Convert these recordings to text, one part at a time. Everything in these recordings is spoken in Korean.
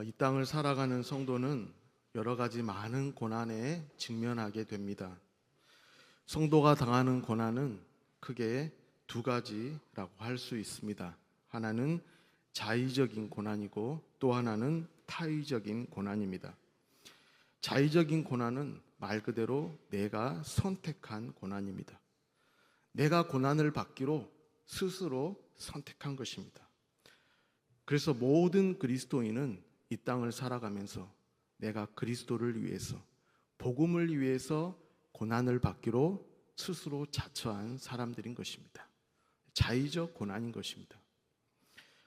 이 땅을 살아가는 성도는 여러 가지 많은 고난에 직면하게 됩니다. 성도가 당하는 고난은 크게 두 가지라고 할 수 있습니다. 하나는 자의적인 고난이고 또 하나는 타의적인 고난입니다. 자의적인 고난은 말 그대로 내가 선택한 고난입니다. 내가 고난을 받기로 스스로 선택한 것입니다. 그래서 모든 그리스도인은 이 땅을 살아가면서 내가 그리스도를 위해서, 복음을 위해서 고난을 받기로 스스로 자처한 사람들인 것입니다. 자의적 고난인 것입니다.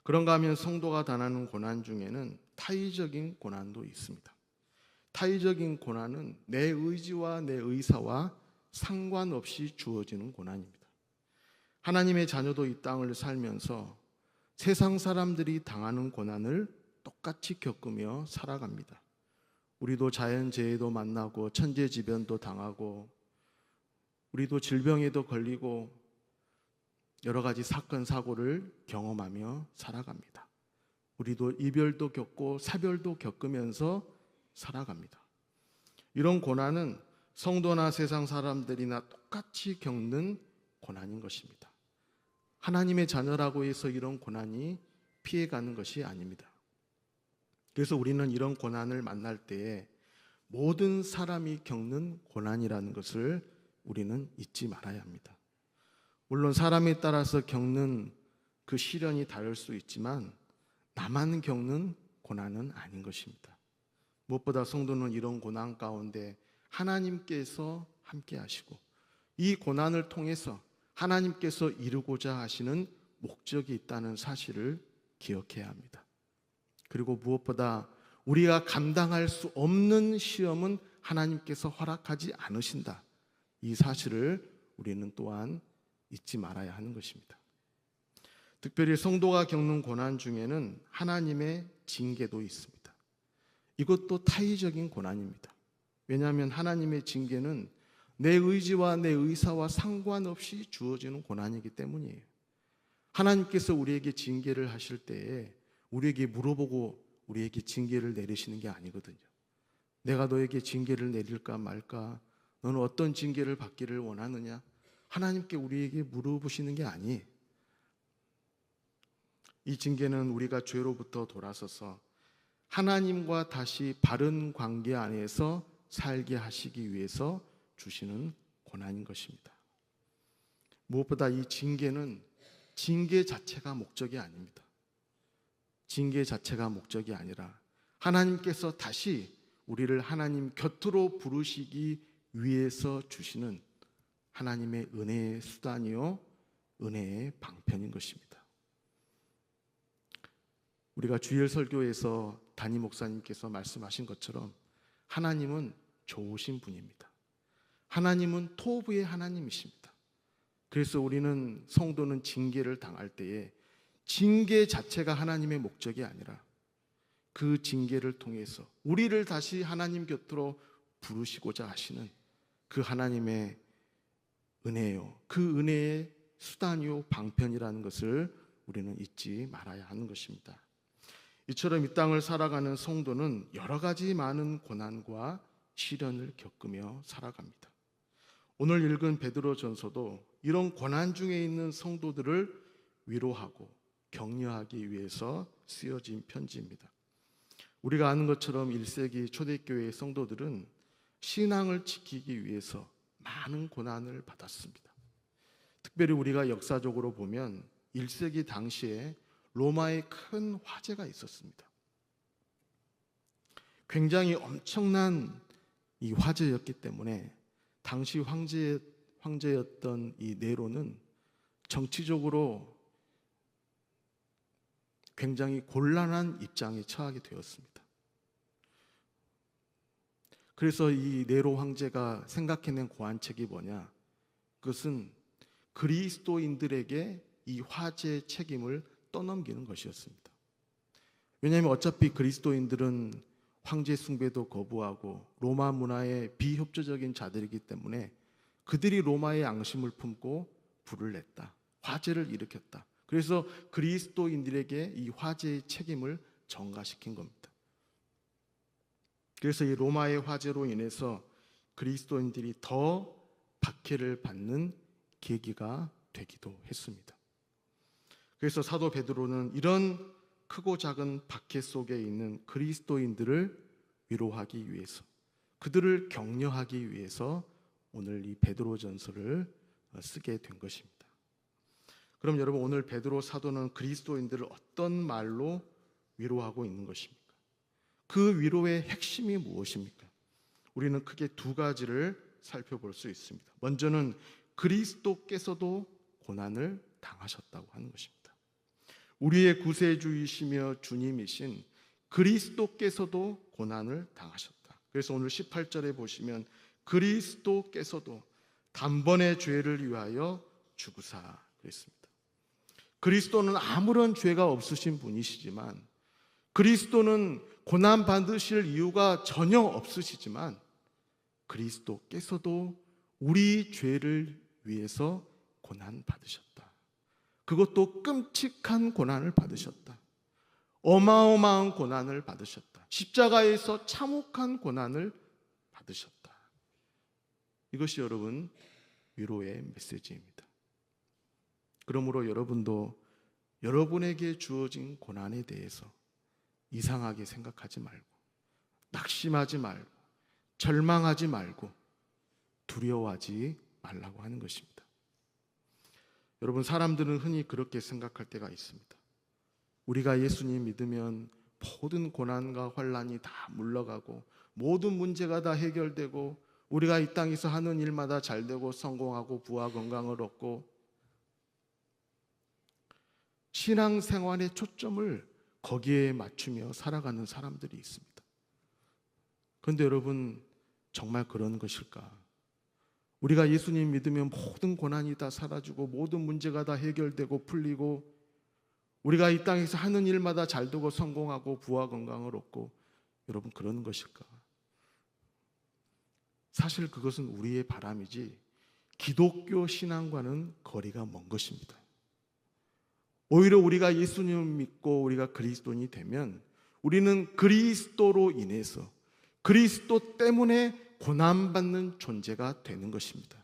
그런가 하면 성도가 당하는 고난 중에는 타의적인 고난도 있습니다. 타의적인 고난은 내 의지와 내 의사와 상관없이 주어지는 고난입니다. 하나님의 자녀도 이 땅을 살면서 세상 사람들이 당하는 고난을 똑같이 겪으며 살아갑니다. 우리도 자연재해도 만나고 천재지변도 당하고 우리도 질병에도 걸리고 여러 가지 사건 사고를 경험하며 살아갑니다. 우리도 이별도 겪고 사별도 겪으면서 살아갑니다. 이런 고난은 성도나 세상 사람들이나 똑같이 겪는 고난인 것입니다. 하나님의 자녀라고 해서 이런 고난이 피해가는 것이 아닙니다. 그래서 우리는 이런 고난을 만날 때에 모든 사람이 겪는 고난이라는 것을 우리는 잊지 말아야 합니다. 물론 사람에 따라서 겪는 그 시련이 다를 수 있지만 나만 겪는 고난은 아닌 것입니다. 무엇보다 성도는 이런 고난 가운데 하나님께서 함께 하시고 이 고난을 통해서 하나님께서 이루고자 하시는 목적이 있다는 사실을 기억해야 합니다. 그리고 무엇보다 우리가 감당할 수 없는 시험은 하나님께서 허락하지 않으신다. 이 사실을 우리는 또한 잊지 말아야 하는 것입니다. 특별히 성도가 겪는 고난 중에는 하나님의 징계도 있습니다. 이것도 타의적인 고난입니다. 왜냐하면 하나님의 징계는 내 의지와 내 의사와 상관없이 주어지는 고난이기 때문이에요. 하나님께서 우리에게 징계를 하실 때에 우리에게 물어보고 우리에게 징계를 내리시는 게 아니거든요. 내가 너에게 징계를 내릴까 말까? 너는 어떤 징계를 받기를 원하느냐? 하나님께 우리에게 물어보시는 게 아니에요. 이 징계는 우리가 죄로부터 돌아서서 하나님과 다시 바른 관계 안에서 살게 하시기 위해서 주시는 고난인 것입니다. 무엇보다 이 징계는 징계 자체가 목적이 아닙니다. 징계 자체가 목적이 아니라 하나님께서 다시 우리를 하나님 곁으로 부르시기 위해서 주시는 하나님의 은혜의 수단이요 은혜의 방편인 것입니다. 우리가 주일 설교에서 담임 목사님께서 말씀하신 것처럼 하나님은 좋으신 분입니다. 하나님은 토부의 하나님이십니다. 그래서 우리는 성도는 징계를 당할 때에 징계 자체가 하나님의 목적이 아니라 그 징계를 통해서 우리를 다시 하나님 곁으로 부르시고자 하시는 그 하나님의 은혜요, 그 은혜의 수단이요 방편이라는 것을 우리는 잊지 말아야 하는 것입니다. 이처럼 이 땅을 살아가는 성도는 여러 가지 많은 고난과 시련을 겪으며 살아갑니다. 오늘 읽은 베드로전서도 이런 고난 중에 있는 성도들을 위로하고 격려하기 위해서 쓰여진 편지입니다. 우리가 아는 것처럼 1세기 초대교회의 성도들은 신앙을 지키기 위해서 많은 고난을 받았습니다. 특별히 우리가 역사적으로 보면 1세기 당시에 로마에 큰 화재가 있었습니다. 굉장히 엄청난 이 화재였기 때문에 당시 황제였던 이 네로는 정치적으로 굉장히 곤란한 입장에 처하게 되었습니다. 그래서 이 네로 황제가 생각해낸 고안책이 뭐냐? 그것은 그리스도인들에게 이 화재의 책임을 떠넘기는 것이었습니다. 왜냐하면 어차피 그리스도인들은 황제 숭배도 거부하고 로마 문화에 비협조적인 자들이기 때문에 그들이 로마의 앙심을 품고 불을 냈다. 화재를 일으켰다. 그래서 그리스도인들에게 이 화재의 책임을 전가시킨 겁니다. 그래서 이 로마의 화재로 인해서 그리스도인들이 더 박해를 받는 계기가 되기도 했습니다. 그래서 사도 베드로는 이런 크고 작은 박해 속에 있는 그리스도인들을 위로하기 위해서, 그들을 격려하기 위해서 오늘 이 베드로전서를 쓰게 된 것입니다. 그럼 여러분, 오늘 베드로 사도는 그리스도인들을 어떤 말로 위로하고 있는 것입니까? 그 위로의 핵심이 무엇입니까? 우리는 크게 두 가지를 살펴볼 수 있습니다. 먼저는 그리스도께서도 고난을 당하셨다고 하는 것입니다. 우리의 구세주이시며 주님이신 그리스도께서도 고난을 당하셨다. 그래서 오늘 18절에 보시면 그리스도께서도 단번에 죄를 위하여 죽으사 그랬습니다. 그리스도는 아무런 죄가 없으신 분이시지만, 그리스도는 고난 받으실 이유가 전혀 없으시지만, 그리스도께서도 우리 죄를 위해서 고난 받으셨다. 그것도 끔찍한 고난을 받으셨다. 어마어마한 고난을 받으셨다. 십자가에서 참혹한 고난을 받으셨다. 이것이 여러분 위로의 메시지입니다. 그러므로 여러분도 여러분에게 주어진 고난에 대해서 이상하게 생각하지 말고, 낙심하지 말고, 절망하지 말고, 두려워하지 말라고 하는 것입니다. 여러분, 사람들은 흔히 그렇게 생각할 때가 있습니다. 우리가 예수님 믿으면 모든 고난과 환난이 다 물러가고 모든 문제가 다 해결되고 우리가 이 땅에서 하는 일마다 잘되고 성공하고 부와 건강을 얻고, 신앙생활의 초점을 거기에 맞추며 살아가는 사람들이 있습니다. 그런데 여러분, 정말 그런 것일까? 우리가 예수님 믿으면 모든 고난이 다 사라지고 모든 문제가 다 해결되고 풀리고 우리가 이 땅에서 하는 일마다 잘되고 성공하고 부와 건강을 얻고, 여러분 그런 것일까? 사실 그것은 우리의 바람이지 기독교 신앙과는 거리가 먼 것입니다. 오히려 우리가 예수님을 믿고 우리가 그리스도인이 되면 우리는 그리스도로 인해서, 그리스도 때문에 고난받는 존재가 되는 것입니다.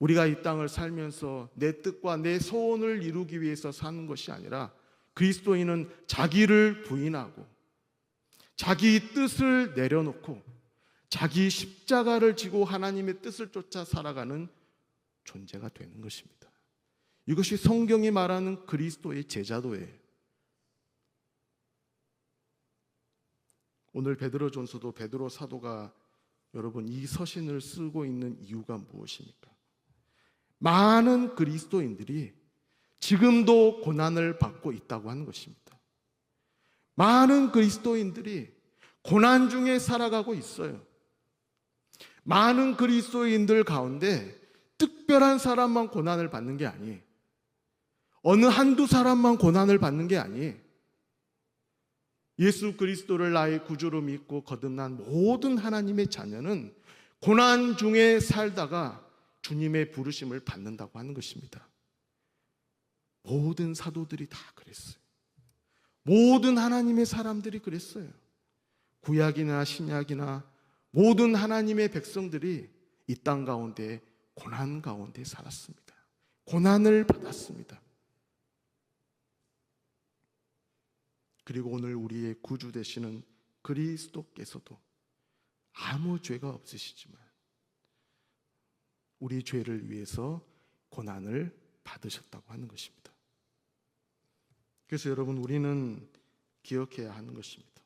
우리가 이 땅을 살면서 내 뜻과 내 소원을 이루기 위해서 사는 것이 아니라, 그리스도인은 자기를 부인하고 자기 뜻을 내려놓고 자기 십자가를 지고 하나님의 뜻을 쫓아 살아가는 존재가 되는 것입니다. 이것이 성경이 말하는 그리스도의 제자도예요. 오늘 베드로전서도 베드로 사도가 여러분 이 서신을 쓰고 있는 이유가 무엇입니까? 많은 그리스도인들이 지금도 고난을 받고 있다고 하는 것입니다. 많은 그리스도인들이 고난 중에 살아가고 있어요. 많은 그리스도인들 가운데 특별한 사람만 고난을 받는 게 아니에요. 어느 한두 사람만 고난을 받는 게 아니에요. 예수 그리스도를 나의 구주로 믿고 거듭난 모든 하나님의 자녀는 고난 중에 살다가 주님의 부르심을 받는다고 하는 것입니다. 모든 사도들이 다 그랬어요. 모든 하나님의 사람들이 그랬어요. 구약이나 신약이나 모든 하나님의 백성들이 이 땅 가운데 고난 가운데 살았습니다. 고난을 받았습니다. 그리고 오늘 우리의 구주 되시는 그리스도께서도 아무 죄가 없으시지만 우리 죄를 위해서 고난을 받으셨다고 하는 것입니다. 그래서 여러분, 우리는 기억해야 하는 것입니다.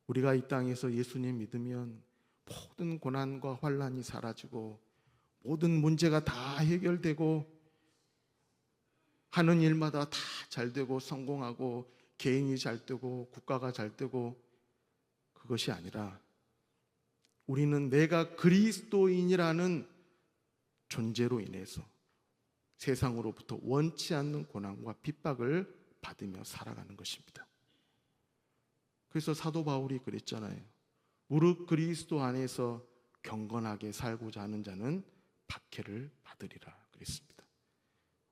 우리가 이 땅에서 예수님 믿으면 모든 고난과 환난이 사라지고 모든 문제가 다 해결되고 하는 일마다 다 잘되고 성공하고 개인이 잘되고 국가가 잘되고, 그것이 아니라 우리는 내가 그리스도인이라는 존재로 인해서 세상으로부터 원치 않는 고난과 핍박을 받으며 살아가는 것입니다. 그래서 사도 바울이 그랬잖아요. 무릇 그리스도 안에서 경건하게 살고자 하는 자는 박해를 받으리라 그랬습니다.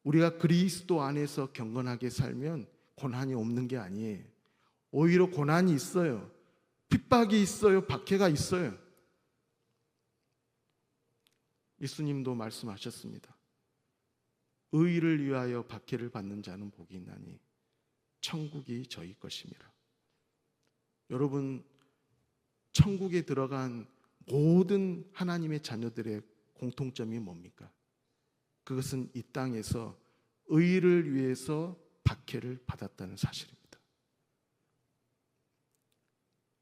우리가 그리스도 안에서 경건하게 살면 고난이 없는 게 아니에요. 오히려 고난이 있어요. 핍박이 있어요. 박해가 있어요. 예수님도 말씀하셨습니다. 의를 위하여 박해를 받는 자는 복이 있나니 천국이 저희 것임이라. 여러분, 천국에 들어간 모든 하나님의 자녀들의 공통점이 뭡니까? 그것은 이 땅에서 의를 위해서 박해를 받았다는 사실입니다.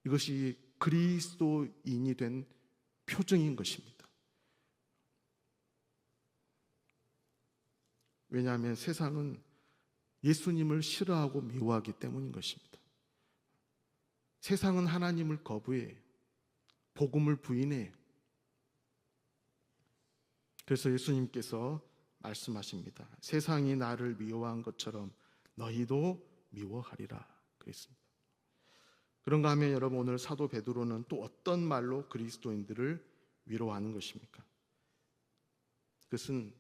이것이 그리스도인이 된 표정인 것입니다. 왜냐하면 세상은 예수님을 싫어하고 미워하기 때문인 것입니다. 세상은 하나님을 거부해, 복음을 부인해. 그래서 예수님께서 말씀하십니다. 세상이 나를 미워한 것처럼 너희도 미워하리라 그랬습니다. 그런가 하면 여러분, 오늘 사도 베드로는 또 어떤 말로 그리스도인들을 위로하는 것입니까? 그것은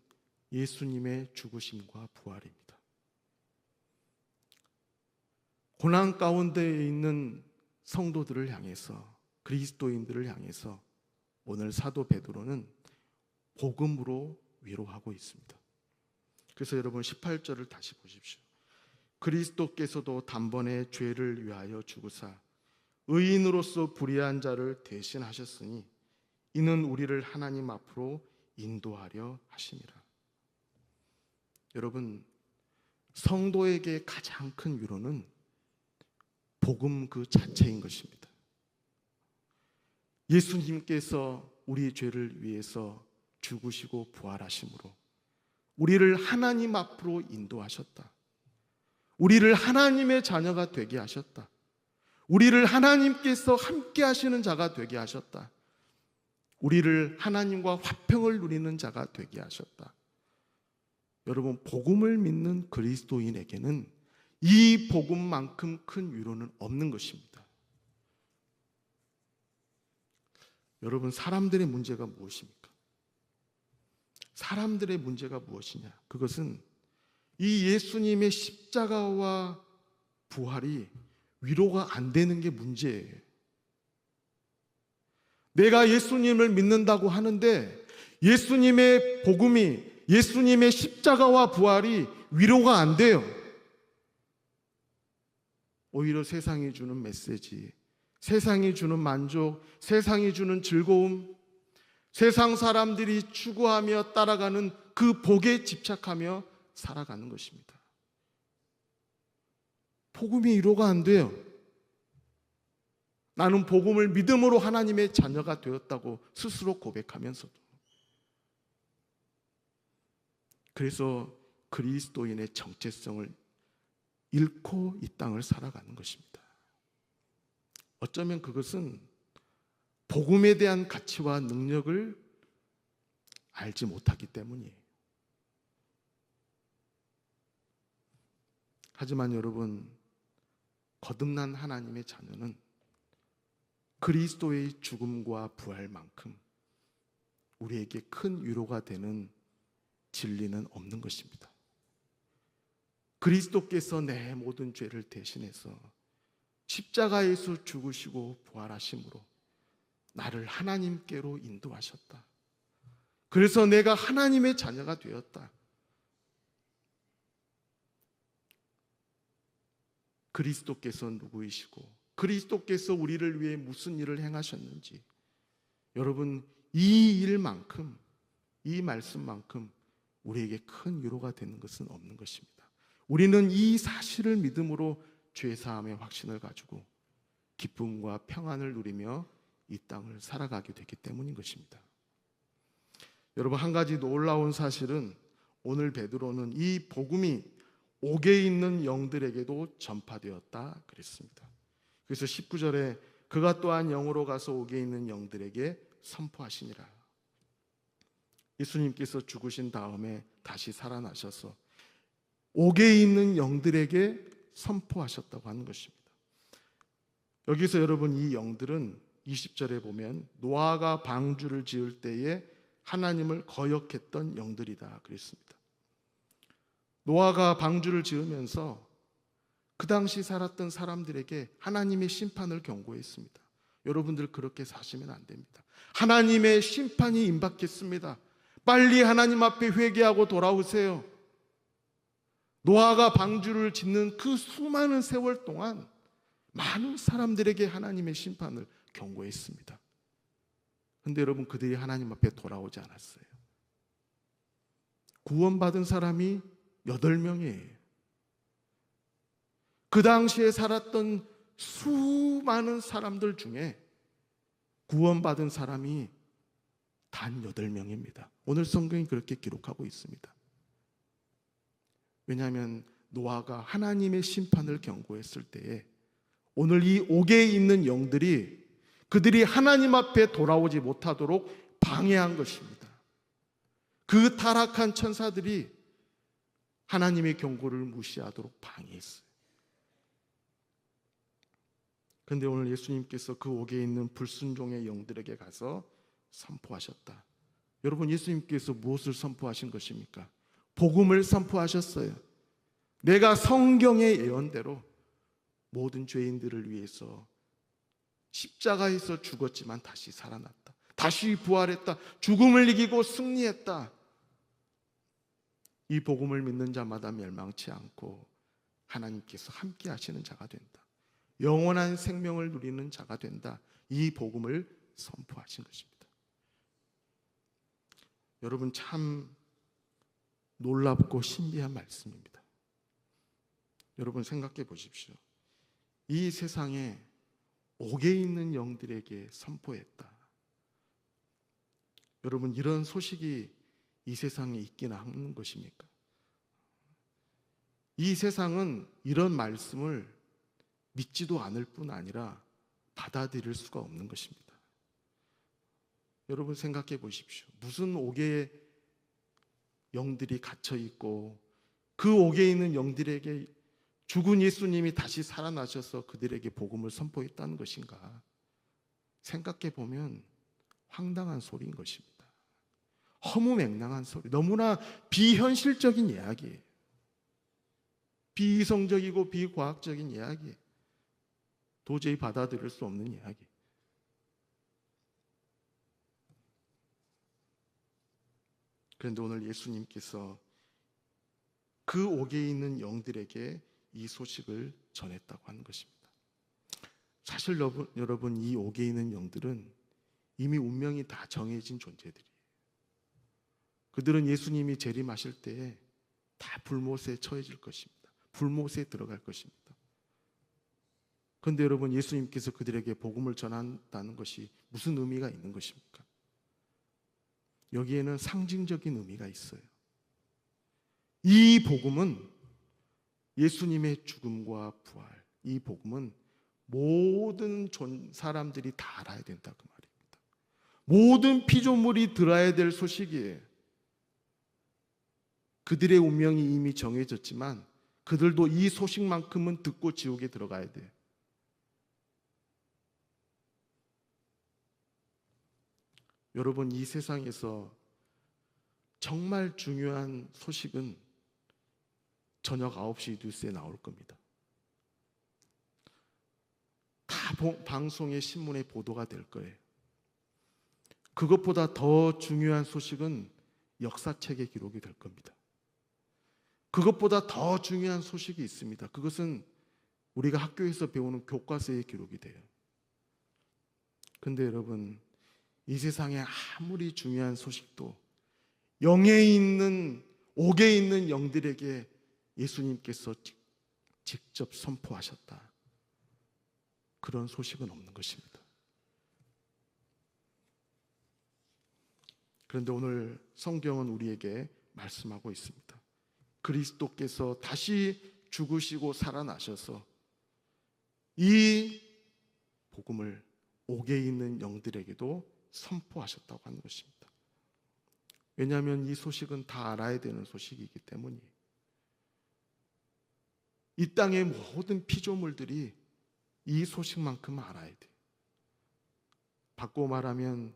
예수님의 죽으심과 부활입니다. 고난 가운데 있는 성도들을 향해서, 그리스도인들을 향해서 오늘 사도 베드로는 복음으로 위로하고 있습니다. 그래서 여러분 18절을 다시 보십시오. 그리스도께서도 단번에 죄를 위하여 죽으사 의인으로서 불의한 자를 대신하셨으니 이는 우리를 하나님 앞으로 인도하려 하심이라. 여러분, 성도에게 가장 큰 위로는 복음 그 자체인 것입니다. 예수님께서 우리 죄를 위해서 죽으시고 부활하심으로 우리를 하나님 앞으로 인도하셨다. 우리를 하나님의 자녀가 되게 하셨다. 우리를 하나님께서 함께 하시는 자가 되게 하셨다. 우리를 하나님과 화평을 누리는 자가 되게 하셨다. 여러분, 복음을 믿는 그리스도인에게는 이 복음만큼 큰 위로는 없는 것입니다. 여러분, 사람들의 문제가 무엇입니까? 사람들의 문제가 무엇이냐? 그것은 이 예수님의 십자가와 부활이 위로가 안 되는 게 문제예요. 내가 예수님을 믿는다고 하는데 예수님의 복음이, 예수님의 십자가와 부활이 위로가 안 돼요. 오히려 세상이 주는 메시지, 세상이 주는 만족, 세상이 주는 즐거움, 세상 사람들이 추구하며 따라가는 그 복에 집착하며 살아가는 것입니다. 복음이 위로가 안 돼요. 나는 복음을 믿음으로 하나님의 자녀가 되었다고 스스로 고백하면서도. 그래서 그리스도인의 정체성을 잃고 이 땅을 살아가는 것입니다. 어쩌면 그것은 복음에 대한 가치와 능력을 알지 못하기 때문이에요. 하지만 여러분, 거듭난 하나님의 자녀는 그리스도의 죽음과 부활만큼 우리에게 큰 위로가 되는 진리는 없는 것입니다. 그리스도께서 내 모든 죄를 대신해서 십자가에서 죽으시고 부활하심으로 나를 하나님께로 인도하셨다. 그래서 내가 하나님의 자녀가 되었다. 그리스도께서 누구이시고 그리스도께서 우리를 위해 무슨 일을 행하셨는지, 여러분, 이 일만큼, 이 말씀만큼 우리에게 큰 위로가 되는 것은 없는 것입니다. 우리는 이 사실을 믿음으로 죄사함의 확신을 가지고 기쁨과 평안을 누리며 이 땅을 살아가게 되기 때문인 것입니다. 여러분, 한 가지 놀라운 사실은 오늘 베드로는 이 복음이 옥에 있는 영들에게도 전파되었다 그랬습니다. 그래서 19절에 그가 또한 영으로 가서 옥에 있는 영들에게 선포하시니라. 예수님께서 죽으신 다음에 다시 살아나셔서 옥에 있는 영들에게 선포하셨다고 하는 것입니다. 여기서 여러분, 이 영들은 20절에 보면 노아가 방주를 지을 때에 하나님을 거역했던 영들이다 그랬습니다. 노아가 방주를 지으면서 그 당시 살았던 사람들에게 하나님의 심판을 경고했습니다. 여러분들 그렇게 사시면 안 됩니다. 하나님의 심판이 임박했습니다. 빨리 하나님 앞에 회개하고 돌아오세요. 노아가 방주를 짓는 그 수많은 세월 동안 많은 사람들에게 하나님의 심판을 경고했습니다. 그런데 여러분, 그들이 하나님 앞에 돌아오지 않았어요. 구원받은 사람이 8명이에요. 그 당시에 살았던 수많은 사람들 중에 구원받은 사람이 단 8명입니다. 오늘 성경이 그렇게 기록하고 있습니다. 왜냐하면 노아가 하나님의 심판을 경고했을 때에 오늘 이 옥에 있는 영들이 그들이 하나님 앞에 돌아오지 못하도록 방해한 것입니다. 그 타락한 천사들이 하나님의 경고를 무시하도록 방해했어요. 그런데 오늘 예수님께서 그 옥에 있는 불순종의 영들에게 가서 선포하셨다. 여러분, 예수님께서 무엇을 선포하신 것입니까? 복음을 선포하셨어요. 내가 성경의 예언대로 모든 죄인들을 위해서 십자가에서 죽었지만 다시 살아났다. 다시 부활했다. 죽음을 이기고 승리했다. 이 복음을 믿는 자마다 멸망치 않고 하나님께서 함께 하시는 자가 된다. 영원한 생명을 누리는 자가 된다. 이 복음을 선포하신 것입니다. 여러분, 참 놀랍고 신비한 말씀입니다. 여러분, 생각해 보십시오. 이 세상에 옥에 있는 영들에게 선포했다. 여러분, 이런 소식이 이 세상에 있긴 하는 것입니까? 이 세상은 이런 말씀을 믿지도 않을 뿐 아니라 받아들일 수가 없는 것입니다. 여러분, 생각해 보십시오. 무슨 옥에 영들이 갇혀 있고 그 옥에 있는 영들에게 죽은 예수님이 다시 살아나셔서 그들에게 복음을 선포했다는 것인가? 생각해 보면 황당한 소리인 것입니다. 허무맹랑한 소리, 너무나 비현실적인 이야기예요. 비이성적이고 비과학적인 이야기, 도저히 받아들일 수 없는 이야기. 그런데 오늘 예수님께서 그 옥에 있는 영들에게 이 소식을 전했다고 하는 것입니다. 사실 여러분, 이 옥에 있는 영들은 이미 운명이 다 정해진 존재들이에요. 그들은 예수님이 재림하실 때에 다 불못에 처해질 것입니다. 불못에 들어갈 것입니다. 그런데 여러분, 예수님께서 그들에게 복음을 전한다는 것이 무슨 의미가 있는 것입니까? 여기에는 상징적인 의미가 있어요. 이 복음은 예수님의 죽음과 부활, 이 복음은 모든 사람들이 다 알아야 된다, 그 말입니다. 모든 피조물이 들어야 될 소식이에요. 그들의 운명이 이미 정해졌지만 그들도 이 소식만큼은 듣고 지옥에 들어가야 돼요. 여러분, 이 세상에서 정말 중요한 소식은 저녁 9시 뉴스에 나올 겁니다. 다 방송의 신문에 보도가 될 거예요. 그것보다 더 중요한 소식은 역사책에 기록이 될 겁니다. 그것보다 더 중요한 소식이 있습니다. 그것은 우리가 학교에서 배우는 교과서에 기록이 돼요. 그런데 여러분, 이 세상에 아무리 중요한 소식도 영에 있는, 옥에 있는 영들에게 예수님께서 직접 선포하셨다, 그런 소식은 없는 것입니다. 그런데 오늘 성경은 우리에게 말씀하고 있습니다. 그리스도께서 다시 죽으시고 살아나셔서 이 복음을 옥에 있는 영들에게도 선포하셨다고 하는 것입니다. 왜냐하면 이 소식은 다 알아야 되는 소식이기 때문이에요. 이 땅의 모든 피조물들이 이 소식만큼 알아야 돼요. 바꿔 말하면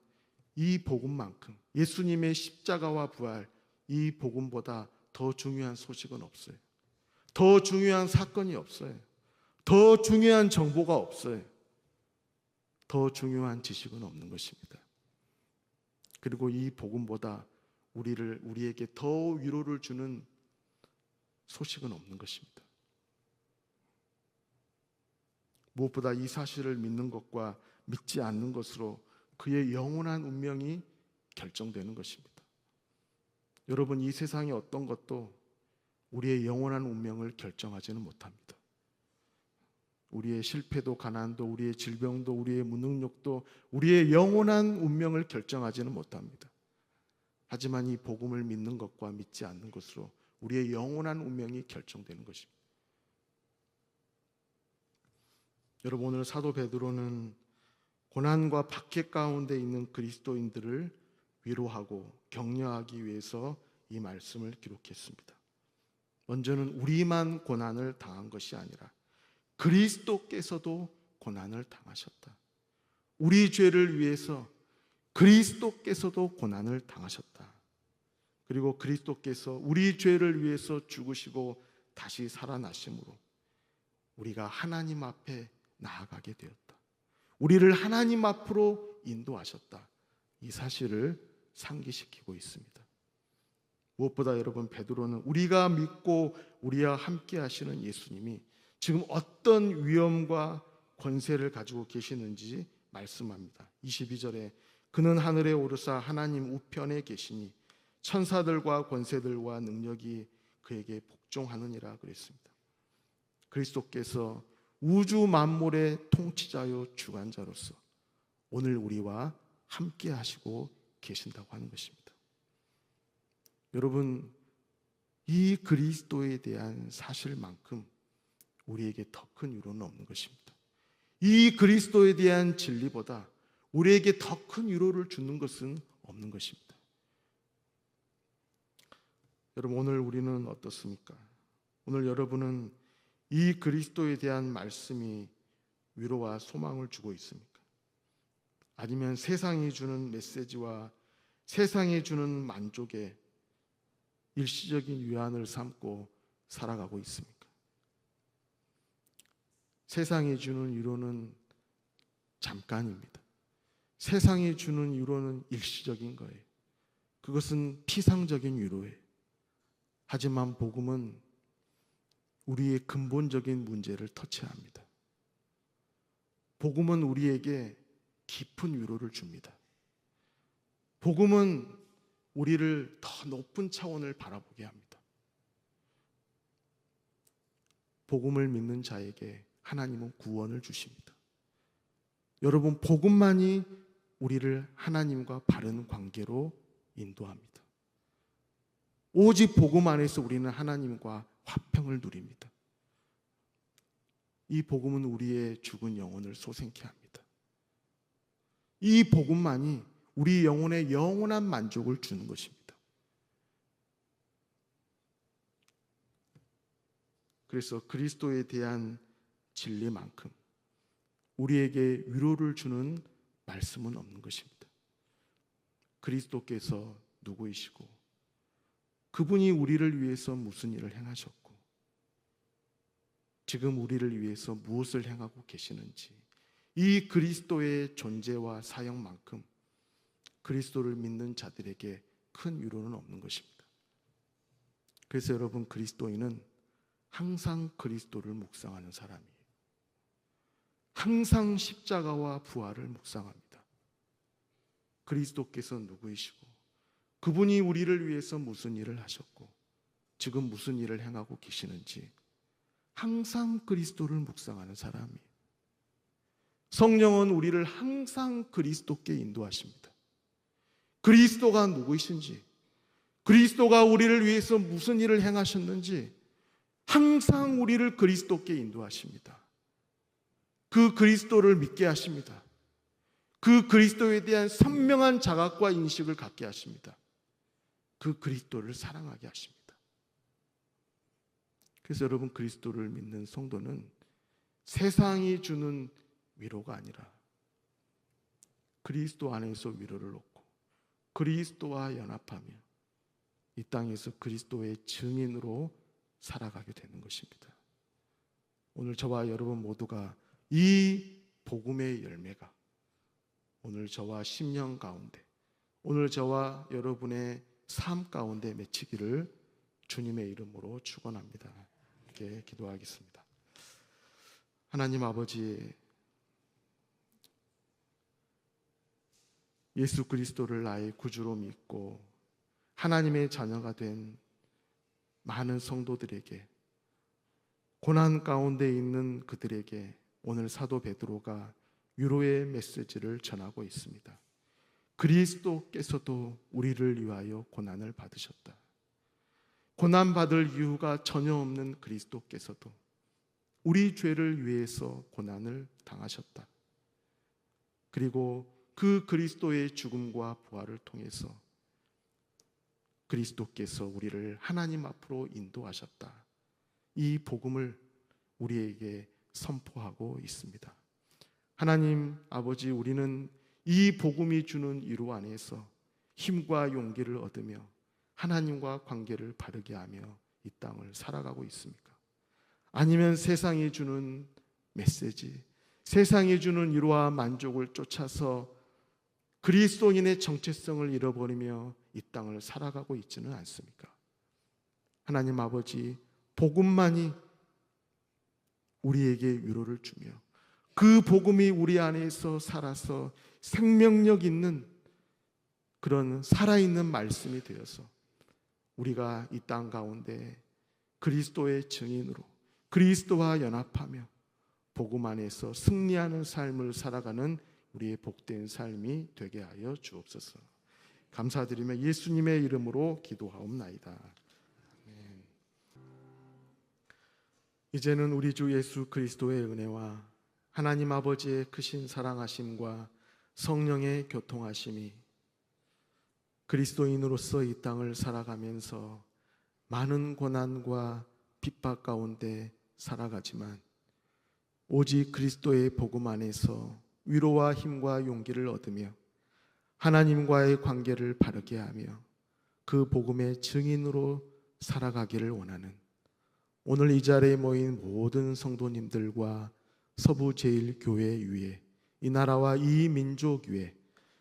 이 복음만큼, 예수님의 십자가와 부활, 이 복음보다 더 중요한 소식은 없어요. 더 중요한 사건이 없어요. 더 중요한 정보가 없어요. 더 중요한 지식은 없는 것입니다. 그리고 이 복음보다 우리에게 더 위로를 주는 소식은 없는 것입니다. 무엇보다 이 사실을 믿는 것과 믿지 않는 것으로 그의 영원한 운명이 결정되는 것입니다. 여러분, 이 세상의 어떤 것도 우리의 영원한 운명을 결정하지는 못합니다. 우리의 실패도 가난도 우리의 질병도 우리의 무능력도 우리의 영원한 운명을 결정하지는 못합니다. 하지만 이 복음을 믿는 것과 믿지 않는 것으로 우리의 영원한 운명이 결정되는 것입니다. 여러분, 오늘 사도 베드로는 고난과 박해 가운데 있는 그리스도인들을 위로하고 격려하기 위해서 이 말씀을 기록했습니다. 먼저는 우리만 고난을 당한 것이 아니라 그리스도께서도 고난을 당하셨다. 우리 죄를 위해서 그리스도께서도 고난을 당하셨다. 그리고 그리스도께서 우리 죄를 위해서 죽으시고 다시 살아나심으로 우리가 하나님 앞에 나아가게 되었다. 우리를 하나님 앞으로 인도하셨다. 이 사실을 상기시키고 있습니다. 무엇보다 여러분, 베드로는 우리가 믿고 우리와 함께 하시는 예수님이 지금 어떤 위엄과 권세를 가지고 계시는지 말씀합니다. 22절에 그는 하늘에 오르사 하나님 우편에 계시니 천사들과 권세들과 능력이 그에게 복종하느니라 그랬습니다. 그리스도께서 우주 만물의 통치자요 주관자로서 오늘 우리와 함께 하시고 계신다고 하는 것입니다. 여러분, 이 그리스도에 대한 사실만큼 우리에게 더 큰 위로는 없는 것입니다. 이 그리스도에 대한 진리보다 우리에게 더 큰 위로를 주는 것은 없는 것입니다. 여러분, 오늘 우리는 어떻습니까? 오늘 여러분은 이 그리스도에 대한 말씀이 위로와 소망을 주고 있습니까? 아니면 세상이 주는 메시지와 세상이 주는 만족에 일시적인 위안을 삼고 살아가고 있습니까? 세상이 주는 위로는 잠깐입니다. 세상이 주는 위로는 일시적인 거예요. 그것은 피상적인 위로예요. 하지만 복음은 우리의 근본적인 문제를 터치합니다. 복음은 우리에게 깊은 위로를 줍니다. 복음은 우리를 더 높은 차원을 바라보게 합니다. 복음을 믿는 자에게 하나님은 구원을 주십니다. 여러분, 복음만이 우리를 하나님과 바른 관계로 인도합니다. 오직 복음 안에서 우리는 하나님과 화평을 누립니다. 이 복음은 우리의 죽은 영혼을 소생케 합니다. 이 복음만이 우리 영혼에 영원한 만족을 주는 것입니다. 그래서 그리스도에 대한 진리만큼 우리에게 위로를 주는 말씀은 없는 것입니다. 그리스도께서 누구이시고 그분이 우리를 위해서 무슨 일을 행하셨고 지금 우리를 위해서 무엇을 행하고 계시는지, 이 그리스도의 존재와 사역만큼 그리스도를 믿는 자들에게 큰 위로는 없는 것입니다. 그래서 여러분, 그리스도인은 항상 그리스도를 묵상하는 사람이에요. 항상 십자가와 부활을 묵상합니다. 그리스도께서 누구이시고 그분이 우리를 위해서 무슨 일을 하셨고 지금 무슨 일을 행하고 계시는지 항상 그리스도를 묵상하는 사람이에요. 성령은 우리를 항상 그리스도께 인도하십니다. 그리스도가 누구이신지, 그리스도가 우리를 위해서 무슨 일을 행하셨는지 항상 우리를 그리스도께 인도하십니다. 그 그리스도를 믿게 하십니다. 그 그리스도에 대한 선명한 자각과 인식을 갖게 하십니다. 그 그리스도를 사랑하게 하십니다. 그래서 여러분, 그리스도를 믿는 성도는 세상이 주는 위로가 아니라 그리스도 안에서 위로를 얻고 그리스도와 연합하며 이 땅에서 그리스도의 증인으로 살아가게 되는 것입니다. 오늘 저와 여러분 모두가 이 복음의 열매가 오늘 저와 10년 가운데, 오늘 저와 여러분의 삶 가운데 맺히기를 주님의 이름으로 축원합니다. 이렇게 기도하겠습니다. 하나님 아버지, 예수 그리스도를 나의 구주로 믿고 하나님의 자녀가 된 많은 성도들에게, 고난 가운데 있는 그들에게 오늘 사도 베드로가 위로의 메시지를 전하고 있습니다. 그리스도께서도 우리를 위하여 고난을 받으셨다. 고난받을 이유가 전혀 없는 그리스도께서도 우리 죄를 위해서 고난을 당하셨다. 그리고 그 그리스도의 죽음과 부활을 통해서 그리스도께서 우리를 하나님 앞으로 인도하셨다. 이 복음을 우리에게 선포하고 있습니다. 하나님 아버지, 우리는 이 복음이 주는 위로 안에서 힘과 용기를 얻으며 하나님과 관계를 바르게 하며 이 땅을 살아가고 있습니까? 아니면 세상이 주는 메시지, 세상이 주는 위로와 만족을 쫓아서 그리스도인의 정체성을 잃어버리며 이 땅을 살아가고 있지는 않습니까? 하나님 아버지, 복음만이 우리에게 위로를 주며 그 복음이 우리 안에서 살아서 생명력 있는 그런 살아있는 말씀이 되어서 우리가 이 땅 가운데 그리스도의 증인으로 그리스도와 연합하며 복음 안에서 승리하는 삶을 살아가는 우리의 복된 삶이 되게 하여 주옵소서. 감사드리며 예수님의 이름으로 기도하옵나이다. 아멘. 이제는 우리 주 예수 그리스도의 은혜와 하나님 아버지의 크신 사랑하심과 성령의 교통하심이 그리스도인으로서 이 땅을 살아가면서 많은 고난과 핍박 가운데 살아가지만 오직 그리스도의 복음 안에서 위로와 힘과 용기를 얻으며 하나님과의 관계를 바르게 하며 그 복음의 증인으로 살아가기를 원하는 오늘 이 자리에 모인 모든 성도님들과 서부제일교회 위에 이 나라와 이 민족 위에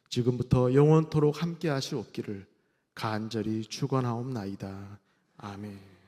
지금부터 영원토록 함께 하시옵기를 간절히 축원하옵나이다. 아멘.